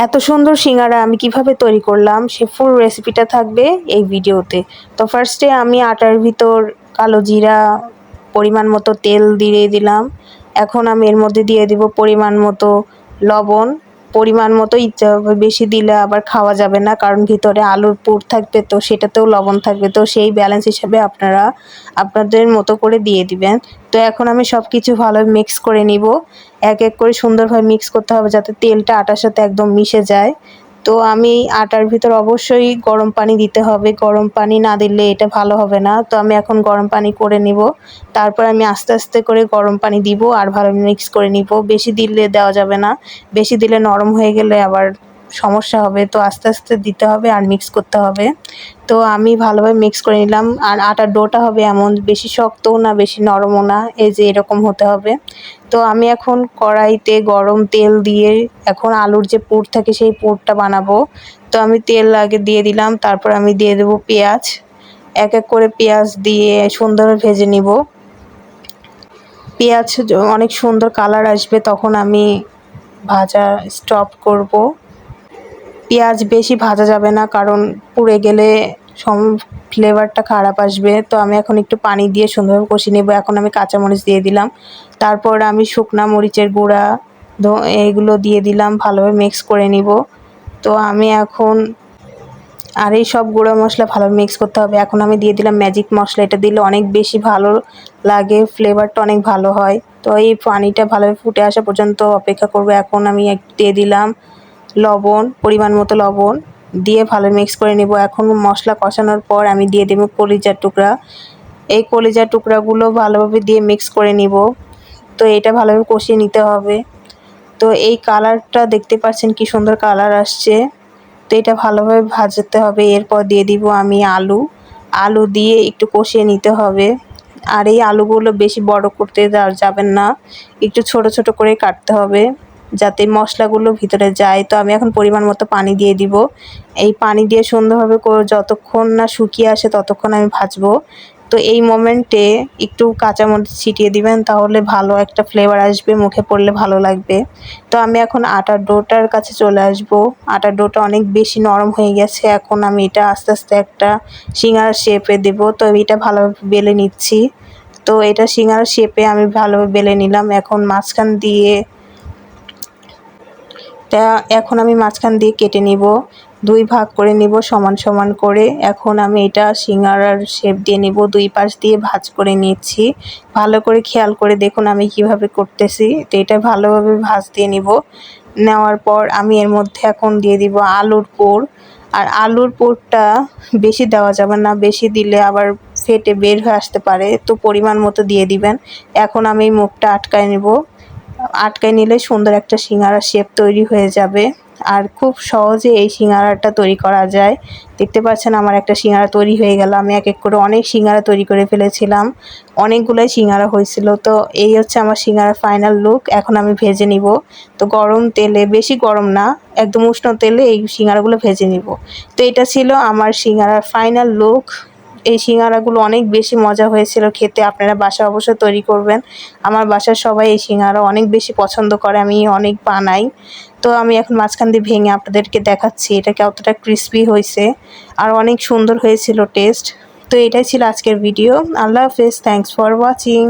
এত সুন্দর সিঙ্গারা আমি কিভাবে তৈরি করলাম সে ফুল রেসিপিটা থাকবে এই ভিডিওতে। তো ফার্স্টে আমি আটার ভিতর কালো জিরা, পরিমাণ মতো তেল দিয়ে দিলাম। এখন আমি এর মধ্যে দিয়ে দিব পরিমাণ মতো লবণ। পরিমাণ মতো ইচ্ছা হবে, বেশি দিলে আবার খাওয়া যাবে না, কারণ ভিতরে আলুর পুর থাকবে, তো সেটাতেও লবণ থাকবে, তো সেই ব্যালেন্স হিসাবে আপনারা আপনাদের মতো করে দিয়ে দিবেন। তো এখন আমি সব কিছু ভালোভাবে মিক্স করে নিব। এক এক করে সুন্দরভাবে মিক্স করতে হবে যাতে তেলটা আটার সাথে একদম মিশে যায়। তো আমি আটার ভিতর অবশ্যই গরম পানি দিতে হবে, গরম পানি না দিলে এটা ভালো হবে না। তো আমি এখন গরম পানি করে নিব, তারপর আমি আস্তে আস্তে করে গরম পানি দিব আর ভালো মিক্স করে নিব। বেশি দিলে দেওয়া যাবে না, বেশি দিলে নরম হয়ে গেলে আবার সমস্যা হবে, তো আস্তে আস্তে দিতে হবে আর মিক্স করতে হবে। তো আমি ভালোভাবে মিক্স করে নিলাম। আর আটার ডোটা হবে এমন, বেশি শক্তও না বেশি নরমও না, এই যে এরকম হতে হবে। তো আমি এখন কড়াইতে গরম তেল দিয়ে এখন আলুর যে পুর থাকে সেই পুরটা বানাবো। তো আমি তেল আগে দিয়ে দিলাম, তারপর আমি দিয়ে দেবো পেঁয়াজ। এক এক করে পেঁয়াজ দিয়ে সুন্দর ভেজে নিব। পেঁয়াজ অনেক সুন্দর কালার আসবে তখন আমি ভাজা স্টপ করব। পেঁয়াজ বেশি ভাজা যাবে না, কারণ পুড়ে গেলে ফ্লেভারটা খারাপ আসবে। তো আমি এখন একটু পানি দিয়ে সুন্দরভাবে কষিয়ে নেব। এখন আমি কাঁচামরিচ দিয়ে দিলাম, তারপর আমি শুকনা মরিচের গুঁড়া এগুলো দিয়ে দিলাম, ভালোভাবে মিক্স করে নিব। তো আমি এখন আর এই সব গুঁড়ো মশলা ভালোভাবে মিক্স করতে হবে। এখন আমি দিয়ে দিলাম ম্যাজিক মশলা, এটা দিলে অনেক বেশি ভালো লাগে, ফ্লেভারটা অনেক ভালো হয়। তো এই পানিটা ভালোভাবে ফুটে আসা পর্যন্ত অপেক্ষা করব। এখন আমি দিয়ে দিলাম লবণ, পরিমাণ মতো লবণ দিয়ে ভালো মিক্স করে নিব। এখন মশলা কষানোর পর আমি দিয়ে দেবো কলিজার টুকরা। এই কলিজার টুকরাগুলো ভালোভাবে দিয়ে মিক্স করে নিব। তো এটা ভালোভাবে কষিয়ে নিতে হবে। তো এই কালারটা দেখতে পাচ্ছেন কি সুন্দর কালার আসছে। তো এটা ভালোভাবে ভাজতে হবে। এরপর দিয়ে দিব আমি আলু। আলু দিয়ে একটু কষিয়ে নিতে হবে। আর এই আলুগুলো বেশি বড় করতে যাবেন না, একটু ছোট ছোট করে কাটতে হবে যাতে মশলাগুলো ভিতরে যায়। তো আমি এখন পরিমাণ মতো পানি দিয়ে দিব। এই পানি দিয়ে সুন্দরভাবে যতক্ষণ না শুকিয়ে আসে ততক্ষণ আমি ভাজবো। তো এই মোমেন্টে একটু কাঁচামরিচ ছিটিয়ে দিবেন, তাহলে ভালো একটা ফ্লেভার আসবে, মুখে পড়লে ভালো লাগবে। তো আমি এখন আটার ডোটার কাছে চলে আসব। আটার ডোটা অনেক বেশি নরম হয়ে গেছে, এখন আমি এটা আস্তে আস্তে একটা সিঙ্গারার শেপে দেব। তো এটা ভালোভাবে বেলে নিচ্ছি। তো এটা সিঙ্গারার শেপে আমি ভালোভাবে বেলে নিলাম। এখন মাঝখান দিয়ে তা এখন আমি মাঝখান দিয়ে কেটে নিব, 2 ভাগ করে নিব সমান সমান করে। এখন আমি এটা সিঙ্গারার শেপ দিয়ে নিব, 2 পাশ দিয়ে ভাঁজ করে নিচ্ছি। ভালো করে খেয়াল করে দেখুন আমি কিভাবে করতেছি। তো এটা ভালোভাবে ভাঁজ দিয়ে নিব। নেওয়ার পর আমি এর মধ্যে এখন দিয়ে দিব আলুর পুর। আর আলুর পুরটা বেশি দেওয়া যাবে না, বেশি দিলে আবার ফেটে বের হয়ে আসতে পারে, তো পরিমাণ মতো দিয়ে দিবেন। এখন আমি মুখটা আটকায় নেব। আটকায় নিলে সুন্দর একটা সিঙ্গারার শেপ তৈরি হয়ে যাবে। আর খুব সহজে এই সিঙ্গারাটা তৈরি করা যায়। দেখতে পাচ্ছেন আমার একটা সিঙ্গারা তৈরি হয়ে গেল। আমি এক এক করে অনেক সিঙ্গারা তৈরি করে ফেলেছিলাম, অনেকগুলাই সিঙ্গারা হয়েছিল। তো এই হচ্ছে আমার সিঙ্গারার ফাইনাল লুক। এখন আমি ভেজে নিব। তো গরম তেলে, বেশি গরম না, একদম উষ্ণ তেলে এই সিঙ্গারাগুলো ভেজে নিব। তো এটা ছিল আমার সিঙ্গারার ফাইনাল লুক। এই সিঙ্গারাগুলো অনেক বেশি মজা হয়েছিল খেতে। আপনারা বাসায় অবশ্যই তৈরি করবেন। আমার বাসার সবাই এই সিঙ্গারা অনেক বেশি পছন্দ করে, আমি অনেক বানাই। তো আমি এখন মাঝখান দিয়ে ভেঙে আপনাদেরকে দেখাচ্ছি এটা কতটা ক্রিসপি হয়েছে, আর অনেক সুন্দর হয়েছিল টেস্ট। তো এটাই ছিল আজকের ভিডিও। আল্লাহ হাফেজ, থ্যাংকস ফর ওয়াচিং।